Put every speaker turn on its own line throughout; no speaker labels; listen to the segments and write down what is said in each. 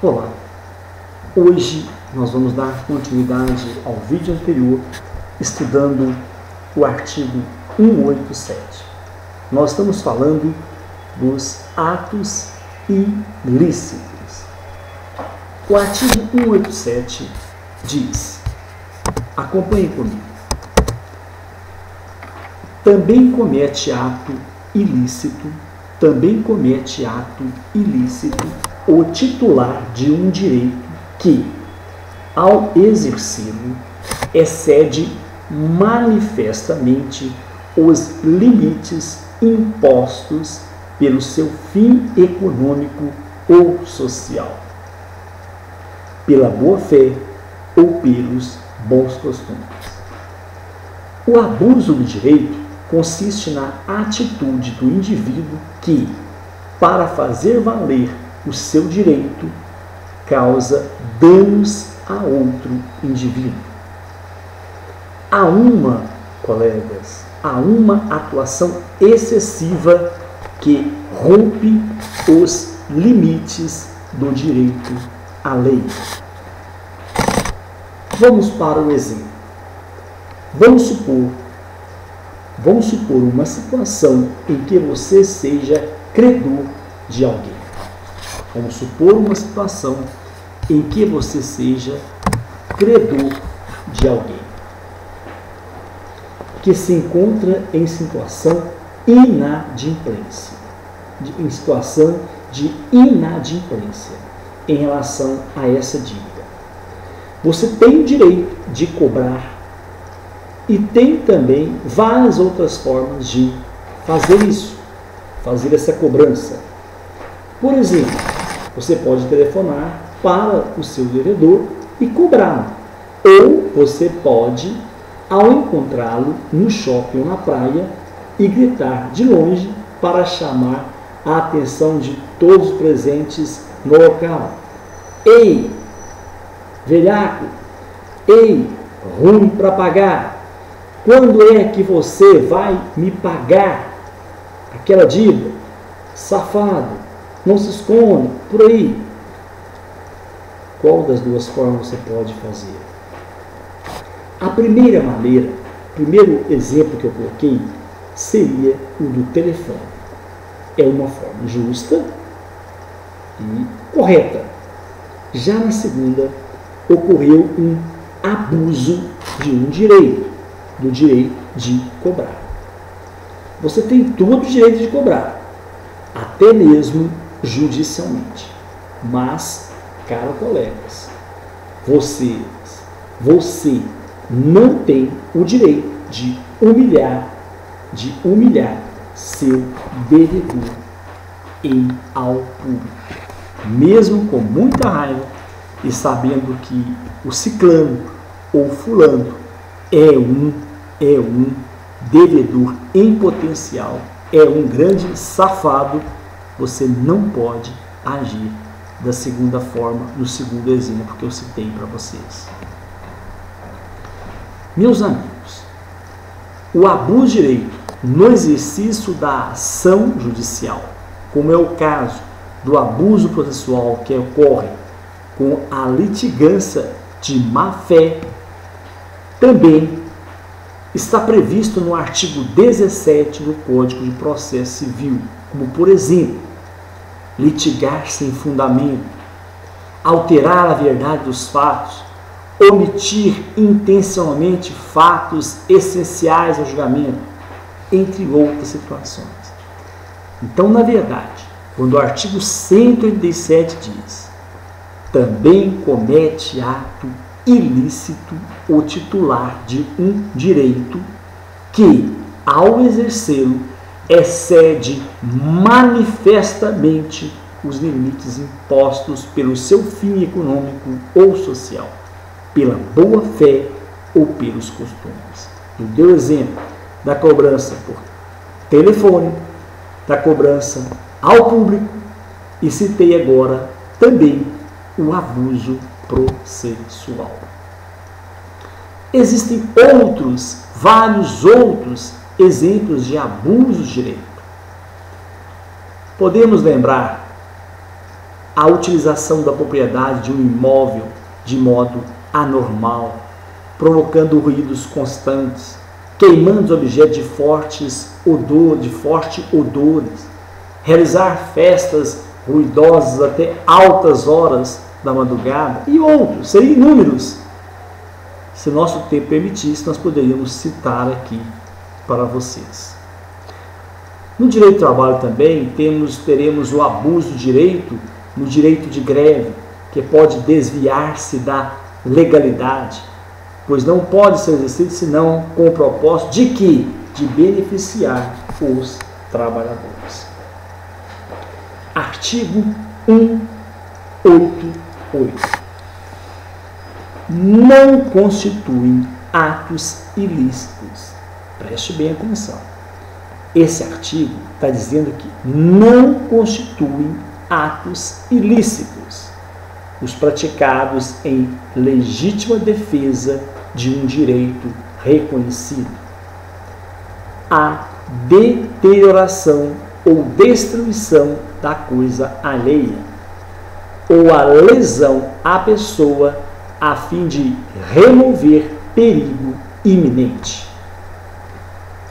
Olá, hoje nós vamos dar continuidade ao vídeo anterior, estudando o artigo 187. Nós estamos falando dos atos ilícitos. O artigo 187 diz, acompanhe comigo, também comete ato ilícito o titular de um direito que, ao exercê-lo, excede manifestamente os limites impostos pelo seu fim econômico ou social, pela boa-fé ou pelos bons costumes. O abuso do direito consiste na atitude do indivíduo que, para fazer valer o seu direito, causa danos a outro indivíduo. Há uma atuação excessiva que rompe os limites do direito à lei. Vamos para o exemplo. Vamos supor uma situação em que você seja credor de alguém. Vamos supor uma situação em que você seja credor de alguém que se encontra em situação inadimplência, em relação a essa dívida. Você tem o direito de cobrar e tem também várias outras formas de fazer isso, fazer essa cobrança. Por exemplo, você pode telefonar para o seu devedor e cobrá-lo. Ou você pode, ao encontrá-lo no shopping ou na praia, e gritar de longe para chamar a atenção de todos os presentes no local. Ei, velhaco! Ei, ruim para pagar! Quando é que você vai me pagar aquela dívida? Safado, não se esconda por aí. Qual das duas formas você pode fazer? A primeira maneira, o primeiro exemplo que eu coloquei, seria o do telefone. É uma forma justa e correta. Já na segunda, ocorreu um abuso de um direito, do direito de cobrar. Você tem todo o direito de cobrar, até mesmo judicialmente. Mas, caros colegas, você não tem o direito de humilhar seu devedor ao público, mesmo com muita raiva e sabendo que o ciclano ou fulano é um devedor em potencial, é um grande safado. Você não pode agir da segunda forma, no segundo exemplo que eu citei para vocês. Meus amigos, o abuso de direito no exercício da ação judicial, como é o caso do abuso processual que ocorre com a litigância de má-fé, também está previsto no artigo 17 do Código de Processo Civil, como, por exemplo, litigar sem fundamento, alterar a verdade dos fatos, omitir intencionalmente fatos essenciais ao julgamento, entre outras situações. Então, na verdade, quando o artigo 187 diz, também comete ato ilícito o titular de um direito que, ao exercê-lo, excede manifestamente os limites impostos pelo seu fim econômico ou social, pela boa-fé ou pelos costumes. Eu dei o exemplo da cobrança por telefone, da cobrança ao público e citei agora também o abuso processual. Existem vários outros exemplos de abuso de direito. Podemos lembrar a utilização da propriedade de um imóvel de modo anormal, provocando ruídos constantes, queimando os objetos de fortes odores, realizar festas ruidosas até altas horas da madrugada e outros, seriam inúmeros. Se nosso tempo permitisse, nós poderíamos citar aqui para vocês. No direito do trabalho também teremos o abuso do direito, no direito de greve, que pode desviar-se da legalidade, pois não pode ser exercido senão com o propósito de quê? De beneficiar os trabalhadores. Artigo 188. Não constituem atos ilícitos. Preste bem atenção. Esse artigo está dizendo que não constituem atos ilícitos os praticados em legítima defesa de um direito reconhecido. A deterioração ou destruição da coisa alheia, ou a lesão à pessoa a fim de remover perigo iminente.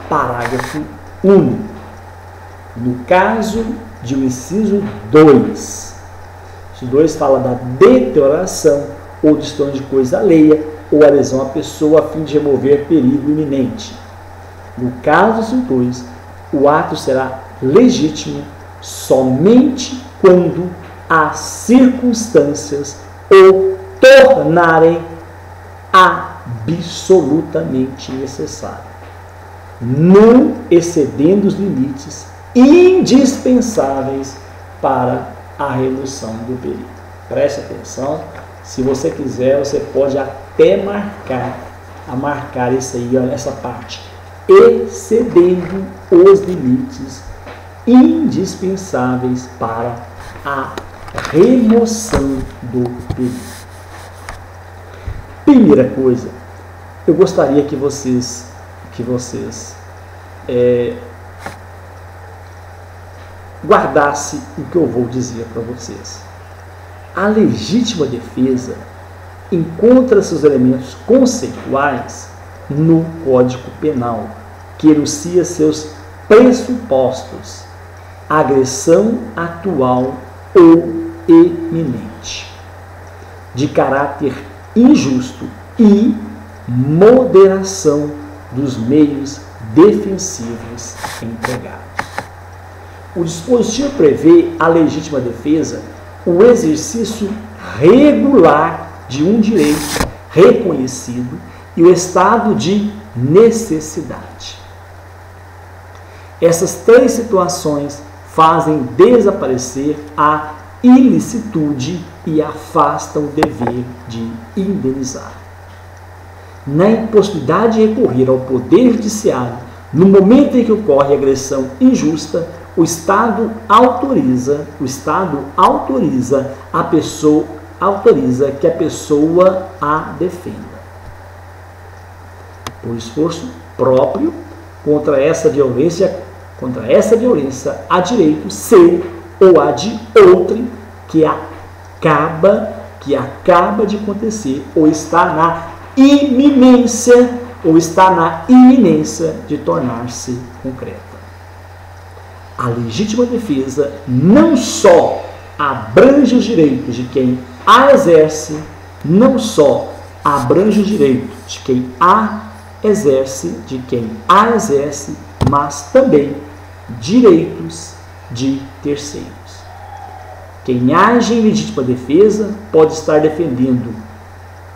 Parágrafo único. No caso de um inciso 2, o 2 fala da deterioração ou destruição de coisa alheia ou a lesão à pessoa a fim de remover perigo iminente. No caso do 2, o ato será legítimo somente quando as circunstâncias o tornarem absolutamente necessário, não excedendo os limites indispensáveis para a redução do perigo. Preste atenção, se você quiser, você pode até marcar isso aí, olha, essa parte, excedendo os limites indispensáveis para a remoção do perigo. Primeira coisa, eu gostaria que vocês guardassem o que eu vou dizer para vocês. A legítima defesa encontra seus elementos conceituais no Código Penal, que enuncia seus pressupostos: agressão atual ou eminente, de caráter injusto e moderação dos meios defensivos empregados. O dispositivo prevê a legítima defesa, o exercício regular de um direito reconhecido e o estado de necessidade. Essas três situações fazem desaparecer a ilicitude e afastam o dever de indenizar. Na impossibilidade de recorrer ao Poder Judiciário, no momento em que ocorre agressão injusta, o Estado autoriza que a pessoa a defenda. Por esforço próprio contra essa violência há direito seu ou a de outrem que acaba de acontecer ou está na iminência de tornar-se concreta. A legítima defesa não só abrange os direitos de quem a exerce, mas também direitos de terceiros. Quem age em legítima defesa pode estar defendendo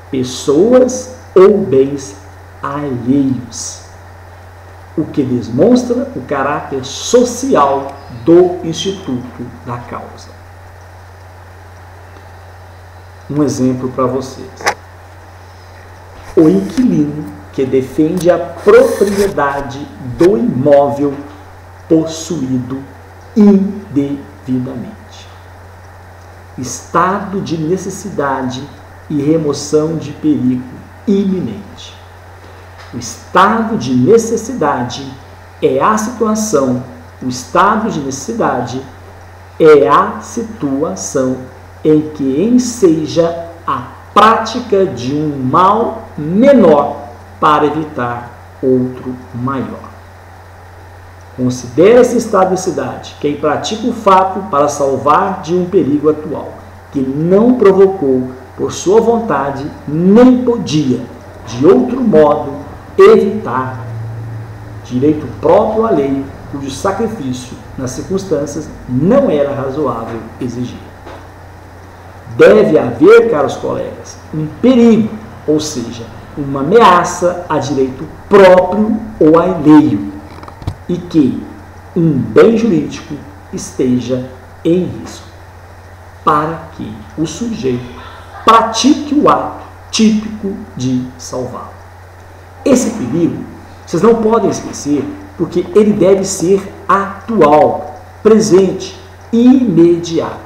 pessoas ou bens alheios, o que demonstra o caráter social do instituto da causa. Um exemplo para vocês. O inquilino que defende a propriedade do imóvel possuído indevidamente. Estado de necessidade e remoção de perigo iminente. O estado de necessidade é a situação em que enseja a prática de um mal menor para evitar outro maior. Considera-se estado de cidade quem pratica o fato para salvar de um perigo atual, que não provocou por sua vontade, nem podia, de outro modo, evitar, direito próprio alheio, cujo sacrifício, nas circunstâncias, não era razoável exigir. Deve haver, caros colegas, um perigo, ou seja, uma ameaça a direito próprio ou alheio, e que um bem jurídico esteja em risco, para que o sujeito pratique o ato típico de salvá-lo. Esse perigo, vocês não podem esquecer, porque ele deve ser atual, presente, imediato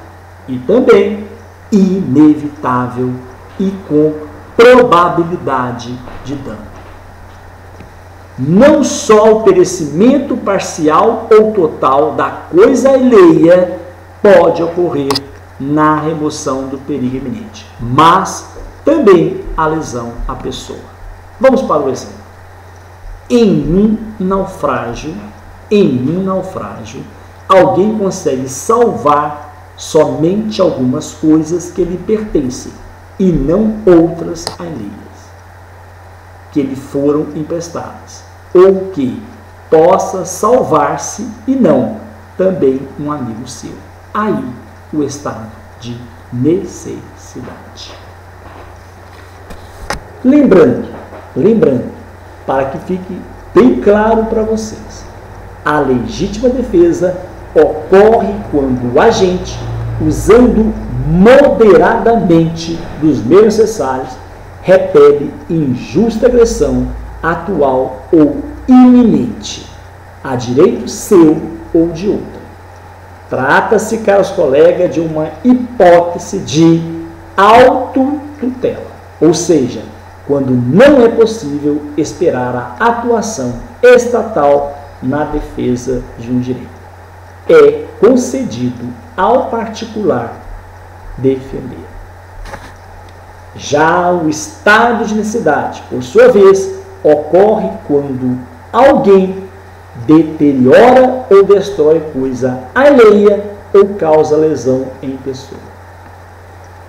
e também inevitável e com probabilidade de dano. Não só o perecimento parcial ou total da coisa alheia pode ocorrer na remoção do perigo iminente, mas também a lesão à pessoa. Vamos para o exemplo. Em um naufrágio, alguém consegue salvar somente algumas coisas que lhe pertencem e não outras alheias, que lhe foram emprestadas, ou que possa salvar-se e não também um amigo seu. Aí o estado de necessidade. Lembrando, para que fique bem claro para vocês, a legítima defesa ocorre quando o agente, usando moderadamente dos meios necessários, repele injusta agressão atual ou iminente, a direito seu ou de outro. Trata-se, caros colegas, de uma hipótese de autotutela, ou seja, quando não é possível esperar a atuação estatal na defesa de um direito. É concedido ao particular defender. Já o estado de necessidade, por sua vez, ocorre quando alguém deteriora ou destrói coisa alheia ou causa lesão em pessoa,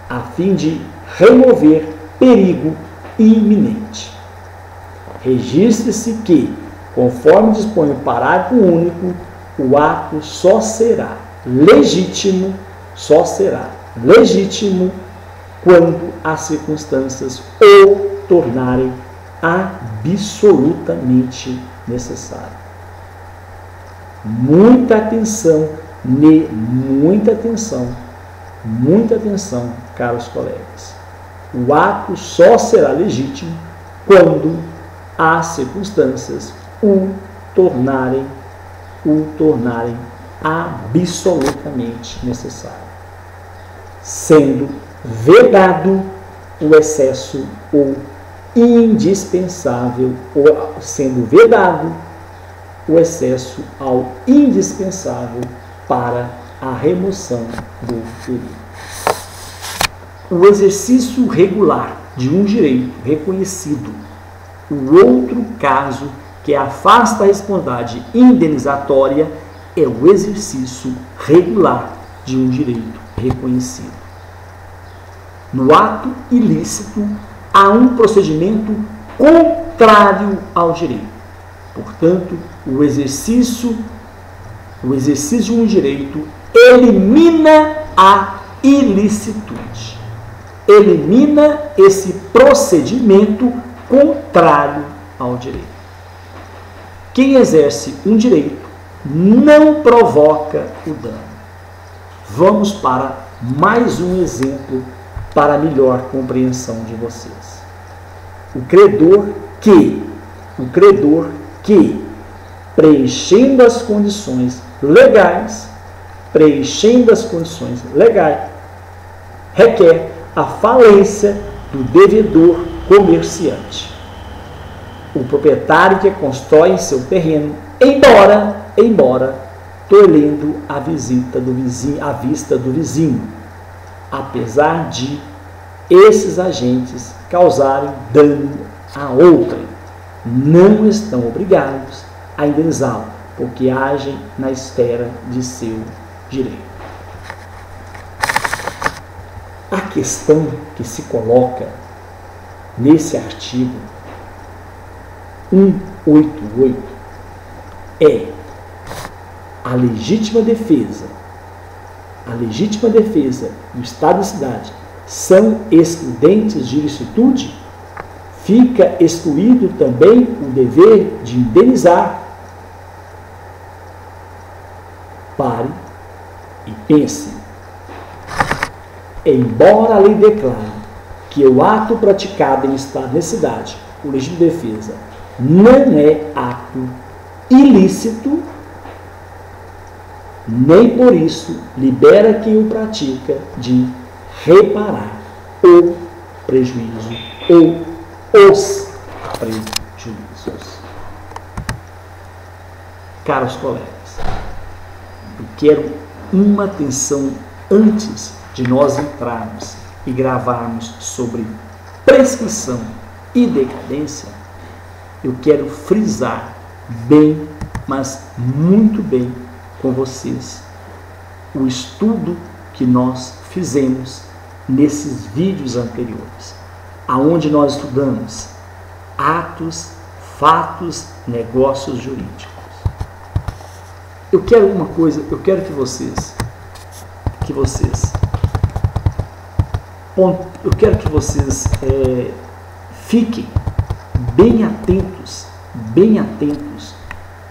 a fim de remover perigo iminente. Registre-se que, conforme dispõe o parágrafo único, o ato só será legítimo quando as circunstâncias o tornarem absolutamente necessário. Muita atenção, caros colegas. O ato só será legítimo quando as circunstâncias o tornarem absolutamente necessário, sendo vedado o excesso ou indispensável, ou sendo vedado o excesso ao indispensável para a remoção do perigo. O exercício regular de um direito reconhecido. O outro caso que afasta a responsabilidade indenizatória é o exercício regular de um direito reconhecido. No ato ilícito, há um procedimento contrário ao direito. Portanto, o exercício de um direito elimina a ilicitude. Elimina esse procedimento contrário ao direito. Quem exerce um direito não provoca o dano. Vamos para mais um exemplo para melhor compreensão de vocês. O credor que, preenchendo as condições legais, requer a falência do devedor comerciante. O proprietário que constrói seu terreno, embora tolhendo a vista do vizinho, apesar de esses agentes causarem dano a outrem. Não estão obrigados a indenizá-lo, porque agem na esfera de seu direito. A questão que se coloca nesse artigo 188 é a legítima defesa. A legítima defesa e o estado de cidade são excludentes de ilicitude? Fica excluído também o dever de indenizar? Pare e pense. Embora a lei declare que o ato praticado em estado de necessidade, o legítimo de defesa, não é ato ilícito, nem por isso libera quem o pratica de reparar o prejuízo ou os prejuízos. Caros colegas, eu quero uma atenção antes de nós entrarmos e gravarmos sobre prescrição e decadência. Eu quero frisar bem, mas muito bem com vocês o estudo que nós fizemos nesses vídeos anteriores, aonde nós estudamos atos, fatos, negócios jurídicos. Eu quero uma coisa, eu quero que vocês fiquem bem atentos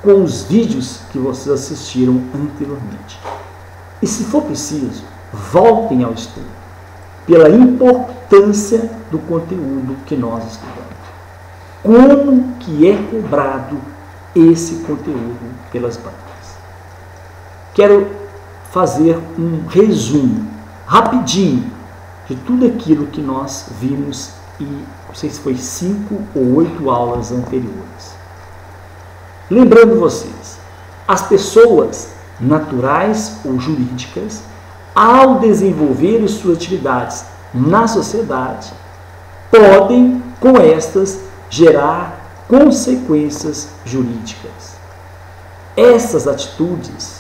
com os vídeos que vocês assistiram anteriormente. E se for preciso, voltem ao estudo, pela importância do conteúdo que nós estudamos. Como que é cobrado esse conteúdo pelas bancas? Quero fazer um resumo rapidinho de tudo aquilo que nós vimos e não sei se foi 5 ou 8 aulas anteriores. Lembrando vocês, as pessoas naturais ou jurídicas, ao desenvolver suas atividades na sociedade, podem, com estas, gerar consequências jurídicas. Essas atitudes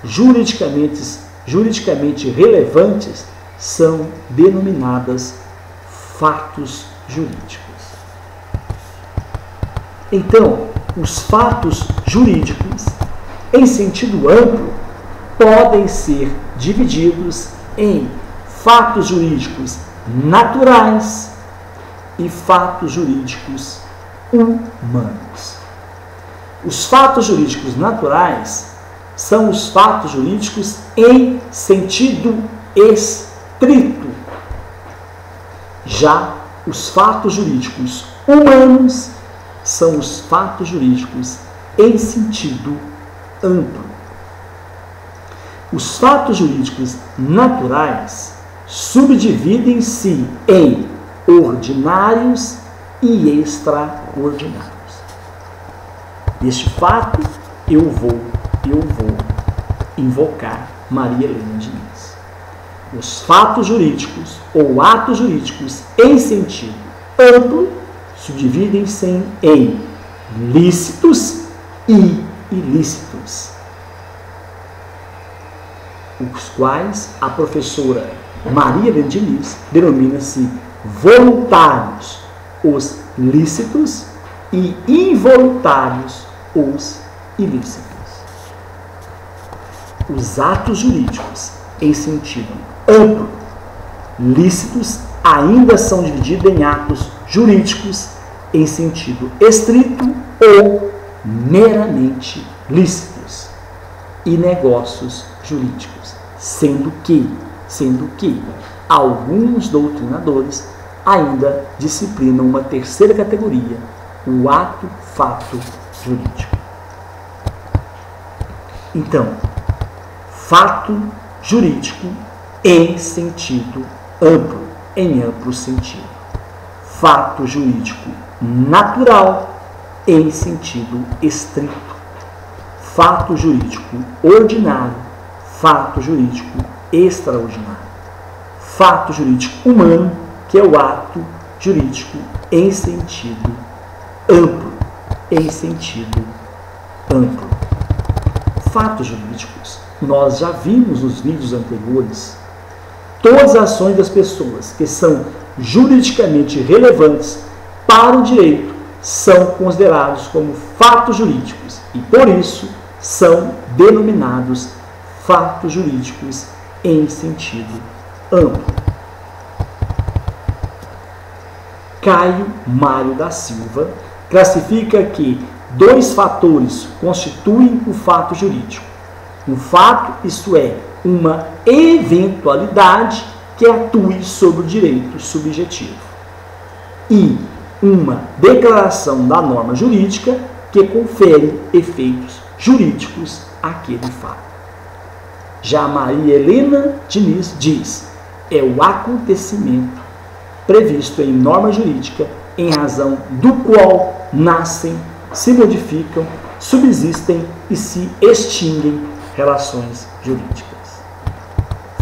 juridicamente relevantes são denominadas fatos jurídicos. Então, os fatos jurídicos, em sentido amplo, podem ser divididos em fatos jurídicos naturais e fatos jurídicos humanos. Os fatos jurídicos naturais são os fatos jurídicos em sentido estrito. Já os fatos jurídicos humanos são os fatos jurídicos em sentido amplo. Os fatos jurídicos naturais subdividem-se em ordinários e extraordinários. Neste fato, eu vou invocar Maria Helena Diniz. Os fatos jurídicos ou atos jurídicos em sentido amplo subdividem-se em lícitos e ilícitos, os quais a professora Maria Helena Diniz denomina-se voluntários os lícitos e involuntários os ilícitos. Os atos jurídicos em sentido amplo, lícitos, ainda são divididos em atos jurídicos em sentido estrito ou meramente lícitos e negócios jurídicos, sendo que alguns doutrinadores ainda disciplinam uma terceira categoria, o ato-fato jurídico. Então, fato jurídico em sentido amplo, em amplo sentido. Fato jurídico natural em sentido estrito. Fato jurídico ordinário, fato jurídico extraordinário. Fato jurídico humano, que é o ato jurídico em sentido amplo. Em sentido amplo. Fatos jurídicos, nós já vimos nos vídeos anteriores, todas as ações das pessoas que são juridicamente relevantes para o direito são considerados como fatos jurídicos e, por isso, são denominados fatos jurídicos em sentido amplo. Caio Mário da Silva classifica que 2 fatores constituem o fato jurídico. Um fato, isto é, uma eventualidade que atue sobre o direito subjetivo. E uma declaração da norma jurídica que confere efeitos jurídicos àquele fato. Já Maria Helena Diniz diz: é o acontecimento previsto em norma jurídica em razão do qual nascem, se modificam, subsistem e se extinguem relações jurídicas.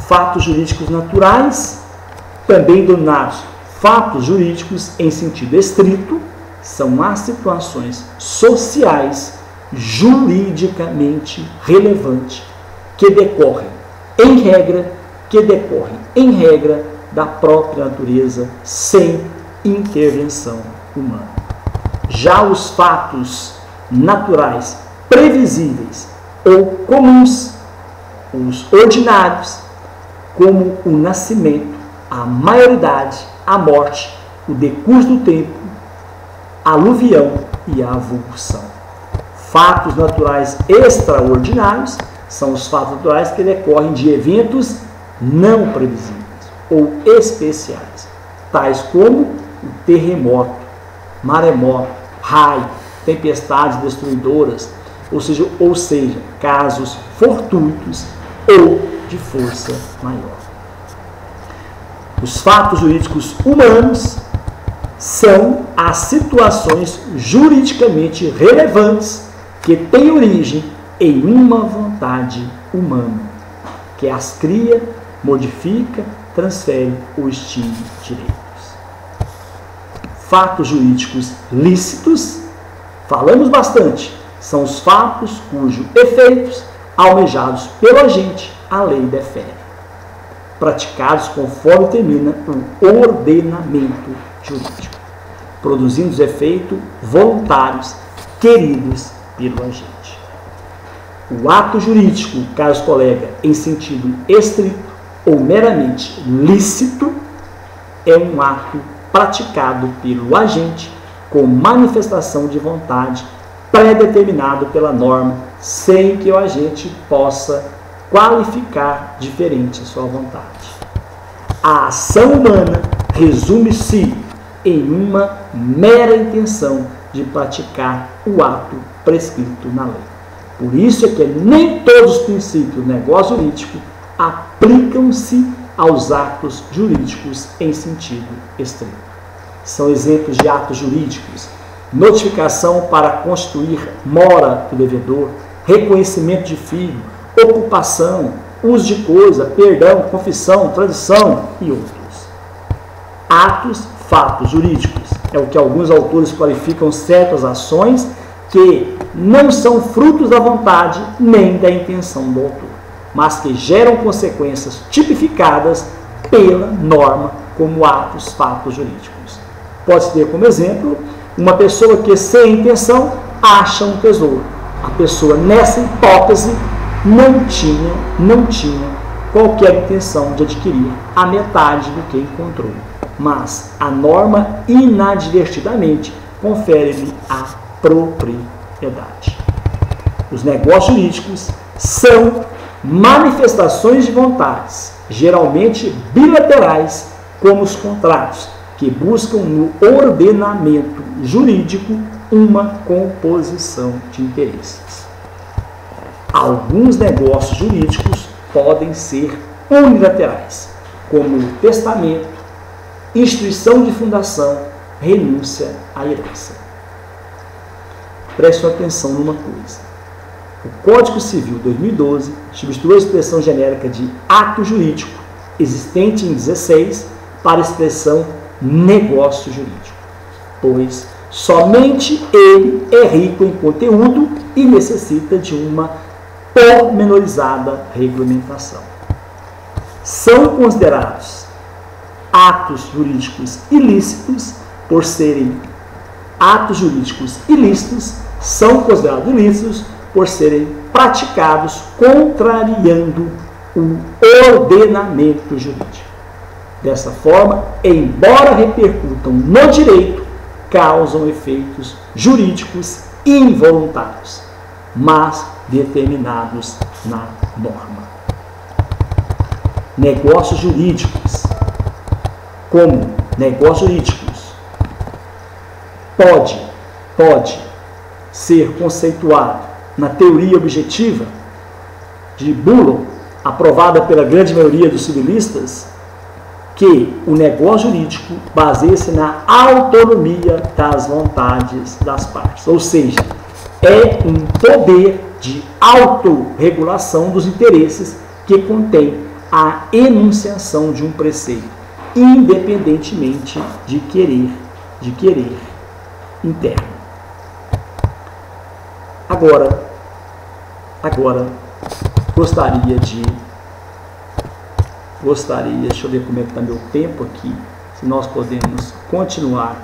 Fatos jurídicos naturais, também denominados fatos jurídicos em sentido estrito, são as situações sociais juridicamente relevantes que decorrem em regra da própria natureza sem intervenção humana. Já os fatos naturais previsíveis ou comuns, os ordinários, como o nascimento, a maioridade, a morte, o decurso do tempo, a aluvião e a avulsão. Fatos naturais extraordinários são os fatos naturais que decorrem de eventos não previsíveis ou especiais, tais como o terremoto, maremoto, raio, tempestades destruidoras, ou seja, casos fortuitos ou de força maior. Os fatos jurídicos humanos são as situações juridicamente relevantes que têm origem em uma vontade humana, que as cria, modifica, transfere ou extingue direitos. Fatos jurídicos lícitos, falamos bastante, são os fatos cujos efeitos, almejados pelo agente, a lei defere, praticados conforme termina o ordenamento jurídico, produzindo os efeitos voluntários queridos pelo agente. O ato jurídico, caros colegas, em sentido estrito ou meramente lícito, é um ato praticado pelo agente com manifestação de vontade pré-determinado pela norma, sem que o agente possa qualificar diferente a sua vontade. A ação humana resume-se em uma mera intenção de praticar o ato prescrito na lei. Por isso é que nem todos os princípios do negócio jurídico aplicam-se aos atos jurídicos em sentido estrito. São exemplos de atos jurídicos: notificação para constituir mora do devedor, reconhecimento de filho, ocupação, uso de coisa, perdão, confissão, tradição e outros. Fatos jurídicos é o que alguns autores qualificam certas ações que não são frutos da vontade nem da intenção do autor, mas que geram consequências tipificadas pela norma como fatos jurídicos. Pode-se ter como exemplo uma pessoa que, sem intenção, acha um tesouro. A pessoa, nessa hipótese, não tinha qualquer intenção de adquirir a metade do que encontrou. Mas a norma, inadvertidamente, confere-lhe a propriedade. Os negócios jurídicos são manifestações de vontades, geralmente bilaterais, como os contratos, que buscam no ordenamento jurídico uma composição de interesses. Alguns negócios jurídicos podem ser unilaterais, como o testamento, instituição de fundação, renúncia à herança. Preste atenção numa coisa. O Código Civil 2012 substituiu a expressão genérica de ato jurídico, existente em 16, para a expressão negócio jurídico, pois somente ele é rico em conteúdo e necessita de uma pormenorizada regulamentação. São considerados atos jurídicos ilícitos por serem atos jurídicos ilícitos, são considerados ilícitos por serem praticados contrariando o ordenamento jurídico. Dessa forma, embora repercutam no direito, causam efeitos jurídicos involuntários, mas determinados na norma. Negócios jurídicos, como negócios jurídicos, pode ser conceituado na teoria objetiva de Bullock, aprovada pela grande maioria dos civilistas, que o negócio jurídico baseia-se na autonomia das vontades das partes, ou seja, é um poder de autorregulação dos interesses que contém a enunciação de um preceito, independentemente de querer interno. Agora gostaria, deixa eu ver como é que está meu tempo aqui, se nós podemos continuar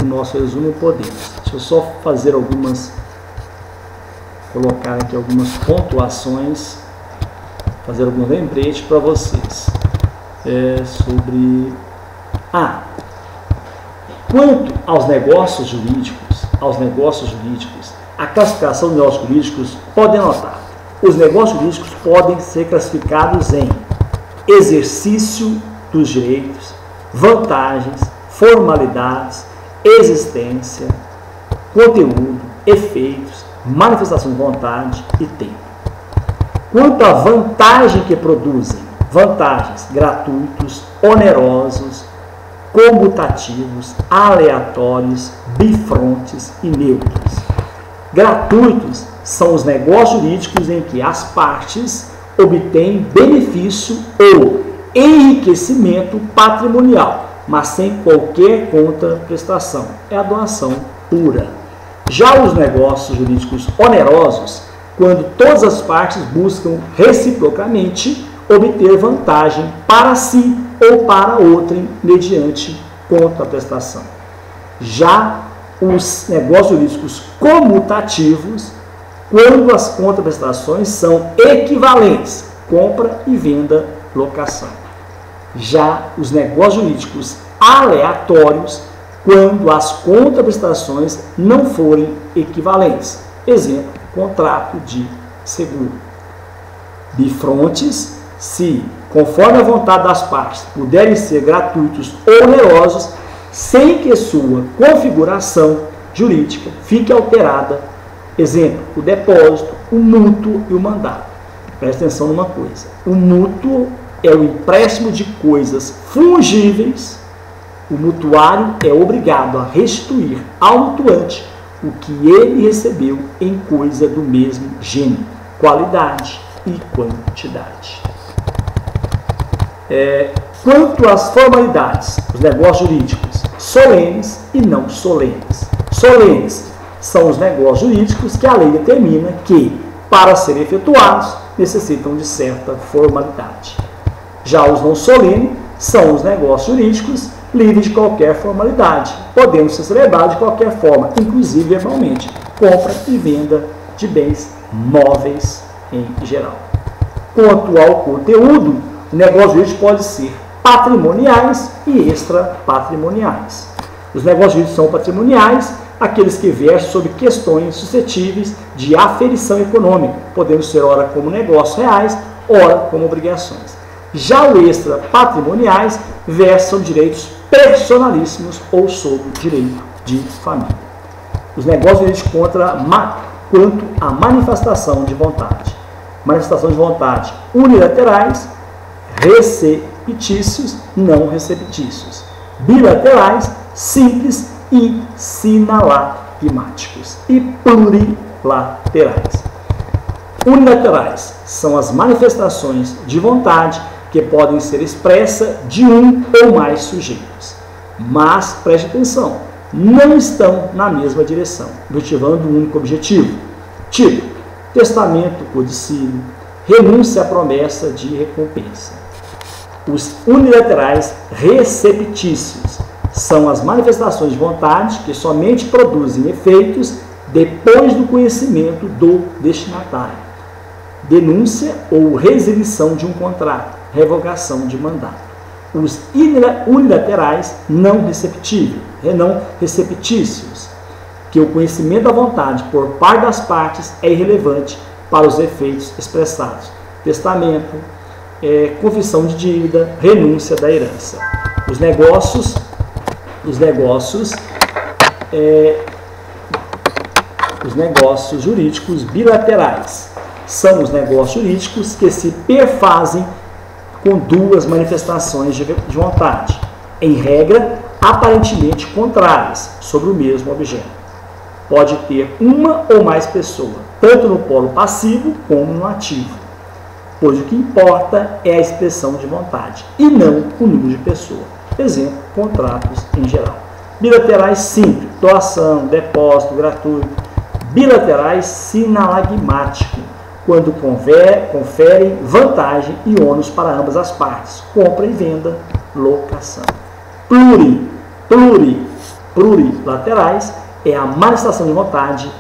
o nosso resumo, podemos. Deixa eu só fazer colocar aqui algumas pontuações, fazer algum lembrete para vocês sobre... quanto aos negócios jurídicos, a classificação dos negócios jurídicos, podem notar, os negócios jurídicos podem ser classificados em exercício dos direitos, vantagens, formalidades, existência, conteúdo, efeitos, manifestação de vontade e tempo. Quanto à vantagem que produzem, vantagens gratuitos, onerosos, comutativos, aleatórios, bifrontes e neutros. Gratuitos são os negócios jurídicos em que as partes obtêm benefício ou enriquecimento patrimonial, mas sem qualquer contraprestação. É a doação pura. Já os negócios jurídicos onerosos, quando todas as partes buscam reciprocamente obter vantagem para si ou para outrem mediante contraprestação. Já os negócios jurídicos comutativos, quando as contraprestações são equivalentes, compra e venda, locação. Já os negócios jurídicos aleatórios, quando as contraprestações não forem equivalentes. Exemplo, contrato de seguro. Bifrontes, se, conforme a vontade das partes, puderem ser gratuitos ou onerosos, sem que sua configuração jurídica fique alterada. Exemplo, o depósito, o mútuo e o mandato. Presta atenção numa coisa. O mútuo é o empréstimo de coisas fungíveis. O mutuário é obrigado a restituir ao mutuante o que ele recebeu em coisa do mesmo gênero, qualidade e quantidade. Quanto às formalidades, os negócios jurídicos solenes e não solenes. Solenes são os negócios jurídicos que a lei determina que, para serem efetuados, necessitam de certa formalidade. Já os não solenes são os negócios jurídicos livres de qualquer formalidade, podendo ser celebrados de qualquer forma, inclusive verbalmente, compra e venda de bens móveis em geral. Quanto ao conteúdo, o negócio jurídico pode ser patrimoniais e extrapatrimoniais. Os negócios jurídicos são patrimoniais, aqueles que versam sobre questões suscetíveis de aferição econômica, podendo ser ora como negócios reais, ora como obrigações. Já o extrapatrimoniais versam direitos personalíssimos ou sobre direito de família. Os negócios jurídicos quanto à manifestação de vontade. Manifestação de vontade unilaterais, receptícios, não receptícios. Bilaterais, simples e sinalagmáticos. E plurilaterais. unilaterais são as manifestações de vontade que podem ser expressas de um ou mais sujeitos. Mas, preste atenção, não estão na mesma direção, motivando um único objetivo. Tipo, testamento codicílio, renúncia à promessa de recompensa. Os unilaterais receptícios são as manifestações de vontade que somente produzem efeitos depois do conhecimento do destinatário. Denúncia ou resilição de um contrato, revogação de mandato. Os unilaterais não receptícios, que o conhecimento da vontade por parte das partes é irrelevante para os efeitos expressados. Testamento, confissão de dívida, renúncia da herança. Os negócios jurídicos bilaterais são os negócios jurídicos que se perfazem com duas manifestações de vontade, em regra, aparentemente contrárias, sobre o mesmo objeto. Pode ter uma ou mais pessoas, tanto no polo passivo como no ativo, pois o que importa é a expressão de vontade, e não o número de pessoas. Exemplo, contratos em geral. Bilaterais simples, doação, depósito gratuito. Bilaterais sinalagmáticos, quando conferem vantagem e ônus para ambas as partes, compra e venda, locação. Plurilaterais é a manifestação de vontade.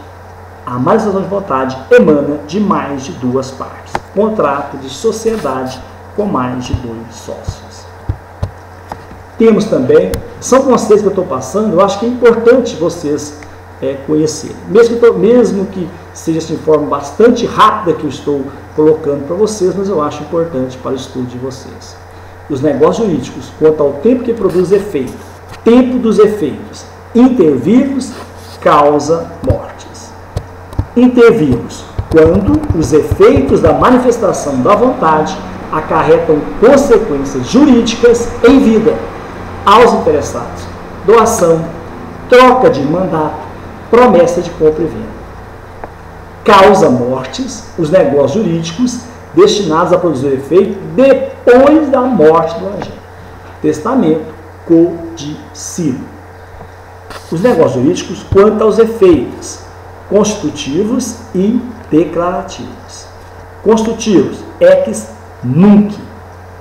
A manifestação de vontade emana de mais de duas partes. Contrato de sociedade com mais de 2 sócios. Temos também, são conceitos que eu estou passando, eu acho que é importante vocês conhecerem. Mesmo que seja de forma bastante rápida que eu estou colocando para vocês, mas eu acho importante para o estudo de vocês. Os negócios jurídicos, quanto ao tempo que produz efeito, tempo dos efeitos intervivos, causa mortes. Intervivos, quando os efeitos da manifestação da vontade acarretam consequências jurídicas em vida aos interessados. Doação, troca de mandato, promessa de compra e venda. Causa mortes, os negócios jurídicos destinados a produzir efeito depois da morte do agente. Testamento, codicílio. Os negócios jurídicos quanto aos efeitos constitutivos e declarativos. Constitutivos, ex nunc,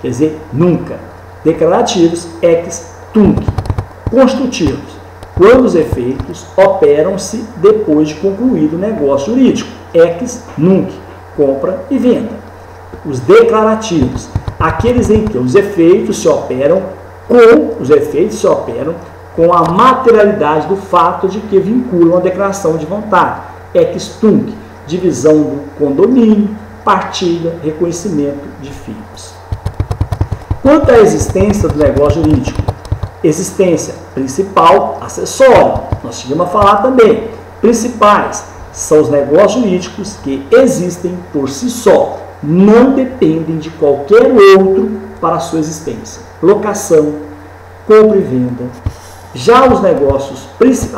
quer dizer, nunca. Declarativos, ex tunc. Constitutivos, quando os efeitos operam-se depois de concluído o negócio jurídico, ex nunc, compra e venda. Os declarativos, aqueles em que os efeitos se operam com a materialidade do fato de que vinculam a declaração de vontade, ex tunc, divisão do condomínio, partilha, reconhecimento de filhos. Quanto à existência do negócio jurídico, existência principal, acessório, nós chegamos a falar também. Principais são os negócios jurídicos que existem por si só, não dependem de qualquer outro para a sua existência. Locação, compra e venda. Já os negócios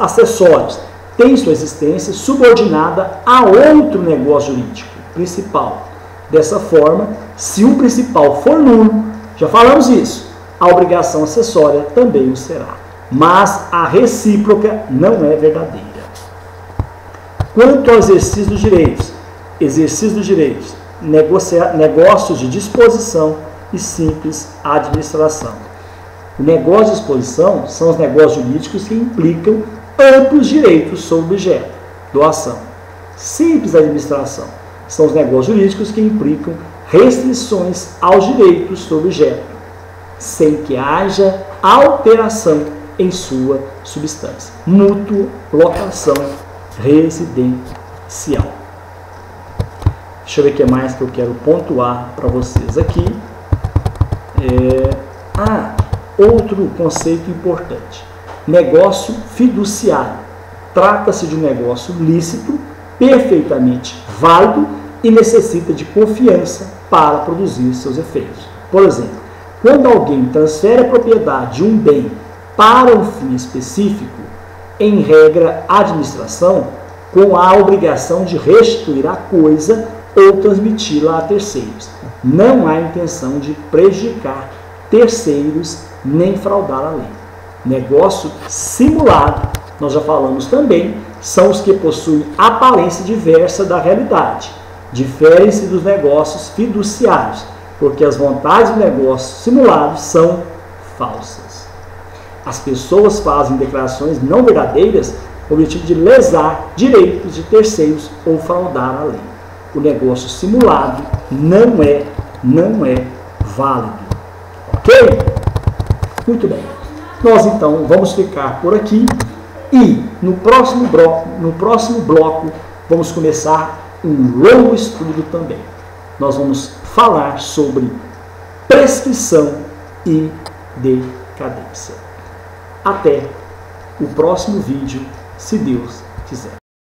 acessórios têm sua existência subordinada a outro negócio jurídico principal. Dessa forma, se o principal for nulo, já falamos isso, a obrigação acessória também o será. Mas a recíproca não é verdadeira. Quanto ao exercício dos direitos, negócios de disposição e simples administração. O negócio de disposição são os negócios jurídicos que implicam amplos direitos sobre o objeto, doação. Simples administração são os negócios jurídicos que implicam restrições aos direitos sobre o objeto, sem que haja alteração em sua substância. Mútua, locação, residencial. Deixa eu ver o que mais que eu quero pontuar para vocês aqui. Outro conceito importante. Negócio fiduciário. Trata-se de um negócio lícito, perfeitamente válido e necessita de confiança para produzir seus efeitos. Por exemplo, quando alguém transfere a propriedade de um bem para um fim específico, em regra, a administração, com a obrigação de restituir a coisa ou transmiti-la a terceiros. Não há intenção de prejudicar terceiros nem fraudar a lei. Negócio simulado, nós já falamos também, são os que possuem aparência diversa da realidade. Diferem-se dos negócios fiduciários, porque as vontades de negócios simulados são falsas. As pessoas fazem declarações não verdadeiras com o objetivo de lesar direitos de terceiros ou fraudar a lei. O negócio simulado não é válido. Ok? Muito bem. Nós então vamos ficar por aqui e no próximo bloco vamos começar um longo estudo também. Nós vamos falar sobre prescrição e decadência. Até o próximo vídeo, se Deus quiser.